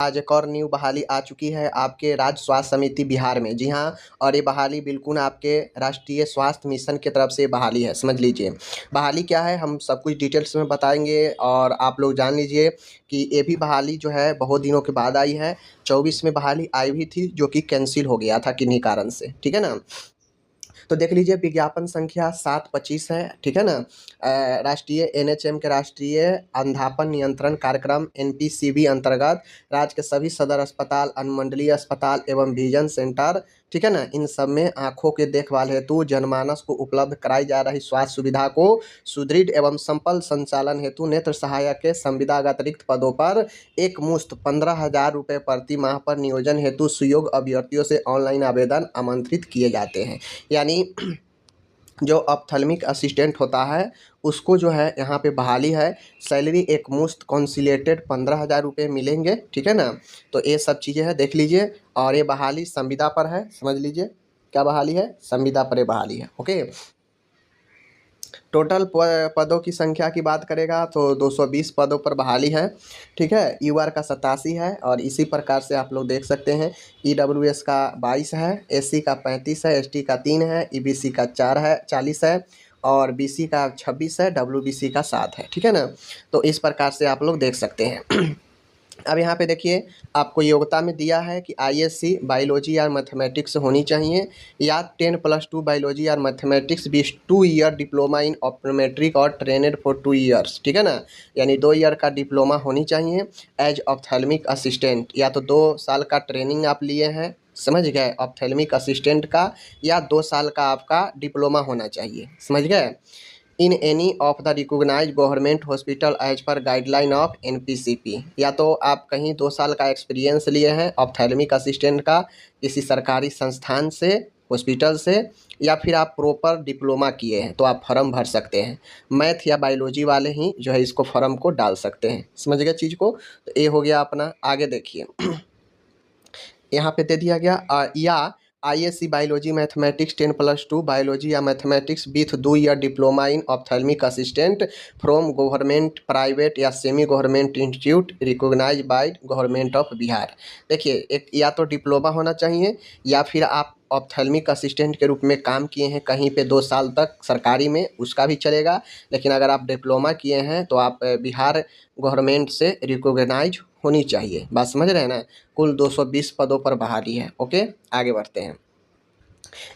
आज एक और न्यू बहाली आ चुकी है आपके राज्य स्वास्थ्य समिति बिहार में। जी हाँ, और ये बहाली बिल्कुल आपके राष्ट्रीय स्वास्थ्य मिशन की तरफ से बहाली है, समझ लीजिए। बहाली क्या है हम सब कुछ डिटेल्स में बताएंगे और आप लोग जान लीजिए कि ये भी बहाली जो है बहुत दिनों के बाद आई है। 24 में बहाली आई भी थी जो कि कैंसिल हो गया था किन्हीं कारण से, ठीक है ना। तो देख लीजिए विज्ञापन संख्या 725 है, ठीक है ना। राष्ट्रीय एनएचएम के राष्ट्रीय अंधापन नियंत्रण कार्यक्रम एनपीसीबी अंतर्गत राज्य के सभी सदर अस्पताल, अनुमंडलीय अस्पताल एवं विजन सेंटर, ठीक है ना, इन सब में आंखों के देखभाल हेतु जनमानस को उपलब्ध कराई जा रही स्वास्थ्य सुविधा को सुदृढ़ एवं संपन्न संचालन हेतु नेत्र सहायक के संविदागत रिक्त पदों पर एक मुश्त 15,000 रुपये प्रति माह पर नियोजन हेतु सुयोग्य अभ्यर्थियों से ऑनलाइन आवेदन आमंत्रित किए जाते हैं। यानी जो ऑप्थेल्मिक असिस्टेंट होता है उसको जो है यहाँ पे बहाली है। सैलरी एक मुश्त कॉन्सिलेटेड 15,000 रुपये मिलेंगे, ठीक है ना। तो ये सब चीज़ें हैं, देख लीजिए। और ये बहाली संविदा पर है, समझ लीजिए क्या बहाली है, संविदा पर ये बहाली है। ओके, टोटल पदों की संख्या की बात करेगा तो 220 पदों पर बहाली है, ठीक है। यूआर का 87 है और इसी प्रकार से आप लोग देख सकते हैं ईडब्ल्यूएस का 22 है, एससी का 35 है, एसटी का 3 है, ईबीसी का 4 है 40 है और बीसी का 26 है, डब्ल्यूबीसी का 7 है, ठीक है ना। तो इस प्रकार से आप लोग देख सकते हैं। अब यहाँ पे देखिए आपको योग्यता में दिया है कि आईएससी बायोलॉजी या मैथमेटिक्स होनी चाहिए या 10+2 बायोलॉजी या mathematics with 2 year diploma in optometric और ट्रेनेड फॉर 2 ईयर्स, ठीक है ना। यानी 2 ईयर का डिप्लोमा होनी चाहिए एज ऑप्थेल्मिक असिस्टेंट, या तो 2 साल का ट्रेनिंग आप लिए हैं, समझ गए, ऑप्थेल्मिक असिस्टेंट का, या 2 साल का आपका डिप्लोमा होना चाहिए, समझ गए, in any of the recognise government hospital as per guideline of NPCP. या तो आप कहीं 2 साल का एक्सपीरियंस लिए हैं ऑप्थेल्मिक असिस्टेंट का किसी सरकारी संस्थान से, हॉस्पिटल से, या फिर आप प्रॉपर डिप्लोमा किए हैं तो आप फॉर्म भर सकते हैं। मैथ या बायोलॉजी वाले ही जो है इसको फॉर्म को डाल सकते हैं, समझ गए चीज़ को। तो ये हो गया अपना। आगे देखिए यहाँ पे दे दिया गया या आईएससी बायोलॉजी मैथमेटिक्स 10+2 बायोलॉजी या mathematics with 2 year diploma in ophthalmic assistant from government private या semi government institute recognized by government of Bihar. देखिए एक या तो डिप्लोमा होना चाहिए या फिर आप ऑप्थेल्मिक असिस्टेंट के रूप में काम किए हैं कहीं पे 2 साल तक सरकारी में, उसका भी चलेगा। लेकिन अगर आप डिप्लोमा किए हैं तो आप बिहार गवर्नमेंट से रिकॉग्नाइज होनी चाहिए। बात समझ रहे हैं ना। कुल 220 पदों पर बहाली है। ओके, आगे बढ़ते हैं।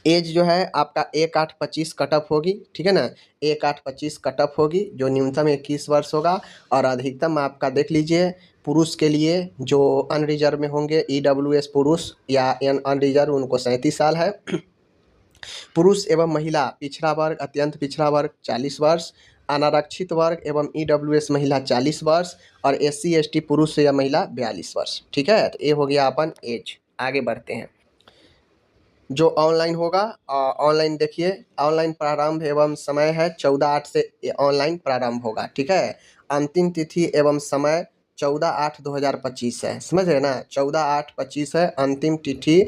एज जो है आपका 1/8/25 कटअप होगी, ठीक है ना। 1/8/25 कटअप होगी जो न्यूनतम 21 वर्ष होगा और अधिकतम आपका देख लीजिए पुरुष के लिए जो अनरिजर्व में होंगे ईडब्ल्यूएस पुरुष या अनरिजर्व उनको 37 साल है। पुरुष एवं महिला पिछड़ा वर्ग अत्यंत पिछड़ा वर्ग 40 वर्ष, अनारक्षित वर्ग एवं ईडब्ल्यूएस महिला 40 वर्ष और एससी एसटी पुरुष या महिला 42 वर्ष, ठीक है। तो ये हो गया अपन एज। आगे बढ़ते हैं। जो ऑनलाइन होगा ऑनलाइन देखिए ऑनलाइन प्रारंभ एवं समय है 14/8 से ऑनलाइन प्रारंभ होगा, ठीक है। अंतिम तिथि एवं समय 14/8/2025 है, समझ रहे ना। 14/8/25 है अंतिम तिथि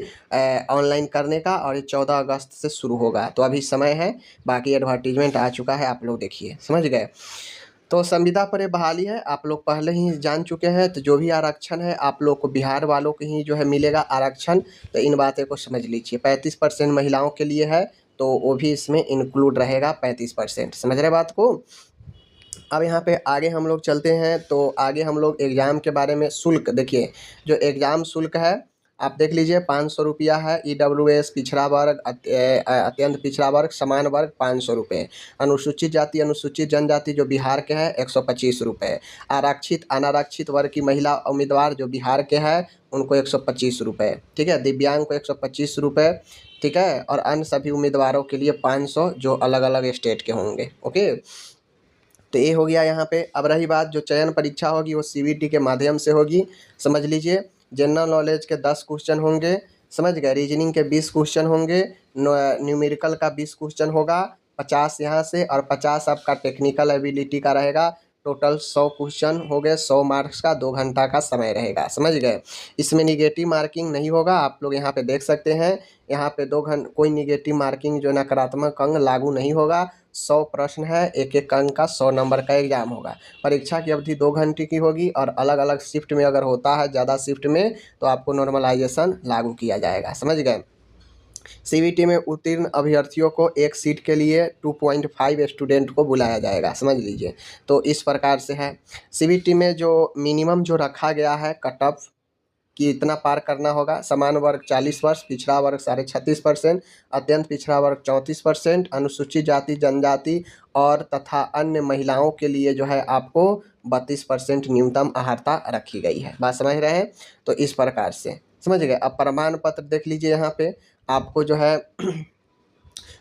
ऑनलाइन करने का और ये 14 अगस्त से शुरू होगा। तो अभी समय है, बाकी एडवर्टीजमेंट आ चुका है, आप लोग देखिए, समझ गए। तो संविदा पर ये बहाली है, आप लोग पहले ही जान चुके हैं। तो जो भी आरक्षण है आप लोग को बिहार वालों को ही जो है मिलेगा आरक्षण। तो इन बातें को समझ लीजिए। 35% महिलाओं के लिए है तो वो भी इसमें इंक्लूड रहेगा 35%, समझ रहे बात को। अब यहाँ पे आगे हम लोग चलते हैं। तो आगे हम लोग एग्ज़ाम के बारे में शुल्क देखिए। जो एग्ज़ाम शुल्क है आप देख लीजिए 500 रुपया है। ईडब्ल्यूएस पिछड़ा वर्ग अत्यंत पिछड़ा वर्ग समान वर्ग 500 रुपये। अनुसूचित जाति अनुसूचित जनजाति जो बिहार के हैं 125 रुपये। आरक्षित अनारक्षित वर्ग की महिला उम्मीदवार जो बिहार के हैं उनको 125 रुपये, ठीक है। दिव्यांग को 125 रुपये, ठीक है। और अन्य सभी उम्मीदवारों के लिए 500 जो अलग अलग स्टेट के होंगे। ओके, तो ये हो गया यहाँ पे। अब रही बात जो चयन परीक्षा होगी वो सीबीटी के माध्यम से होगी, समझ लीजिए। जनरल नॉलेज के 10 क्वेश्चन होंगे, समझ गए। रीजनिंग के 20 क्वेश्चन होंगे, न्यूमेरिकल का 20 क्वेश्चन होगा, 50 यहाँ से और 50 आपका टेक्निकल एबिलिटी का रहेगा। टोटल 100 क्वेश्चन हो गए, 100 मार्क्स का, 2 घंटा का समय रहेगा, समझ गए। इसमें निगेटिव मार्किंग नहीं होगा, आप लोग यहाँ पे देख सकते हैं। यहाँ पे कोई निगेटिव मार्किंग जो नकारात्मक अंक लागू नहीं होगा। 100 प्रश्न है, एक एक अंक का 100 नंबर का एग्जाम होगा। परीक्षा की अवधि 2 घंटे की होगी और अलग अलग शिफ्ट में अगर होता है ज़्यादा शिफ्ट में तो आपको नॉर्मलाइजेशन लागू किया जाएगा, समझ गए। सीबीटी में उत्तीर्ण अभ्यर्थियों को एक सीट के लिए 2.5 स्टूडेंट को बुलाया जाएगा, समझ लीजिए। तो इस प्रकार से है। सीबीटी में जो मिनिमम जो रखा गया है कट ऑफ कि इतना पार करना होगा। समान वर्ग 40 वर्ष, पिछड़ा वर्ग 36.5%, अत्यंत पिछड़ा वर्ग 34%, अनुसूचित जाति जनजाति और तथा अन्य महिलाओं के लिए जो है आपको 32% न्यूनतम अहर्ता रखी गई है। बात समझ रहे हैं। तो इस प्रकार से समझ गए। अब प्रमाण पत्र देख लीजिए। यहाँ पे आपको जो है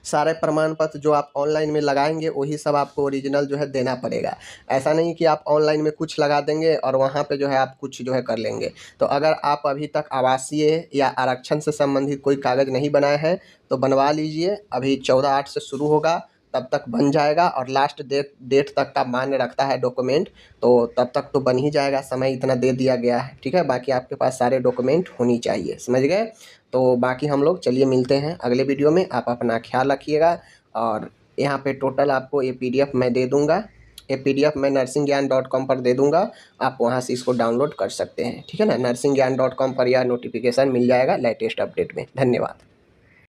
सारे प्रमाण पत्र जो आप ऑनलाइन में लगाएंगे वही सब आपको ओरिजिनल जो है देना पड़ेगा। ऐसा नहीं कि आप ऑनलाइन में कुछ लगा देंगे और वहाँ पे जो है आप कुछ जो है कर लेंगे। तो अगर आप अभी तक आवासीय या आरक्षण से संबंधित कोई कागज़ नहीं बनाए हैं तो बनवा लीजिए। अभी 14/8 से शुरू होगा, तब तक बन जाएगा और लास्ट डेट तक का मान्य रखता है डॉक्यूमेंट, तो तब तक तो बन ही जाएगा। समय इतना दे दिया गया है, ठीक है। बाकी आपके पास सारे डॉक्यूमेंट होनी चाहिए, समझ गए। तो बाकी हम लोग चलिए मिलते हैं अगले वीडियो में। आप अपना ख्याल रखिएगा। और यहाँ पे टोटल आपको ये PDF मैं दे दूँगा। ये PDF मैं nursingyan.com पर दे दूँगा। आप वहाँ से इसको डाउनलोड कर सकते हैं, ठीक है ना। nursingyan.com पर यह नोटिफिकेशन मिल जाएगा लेटेस्ट अपडेट में। धन्यवाद।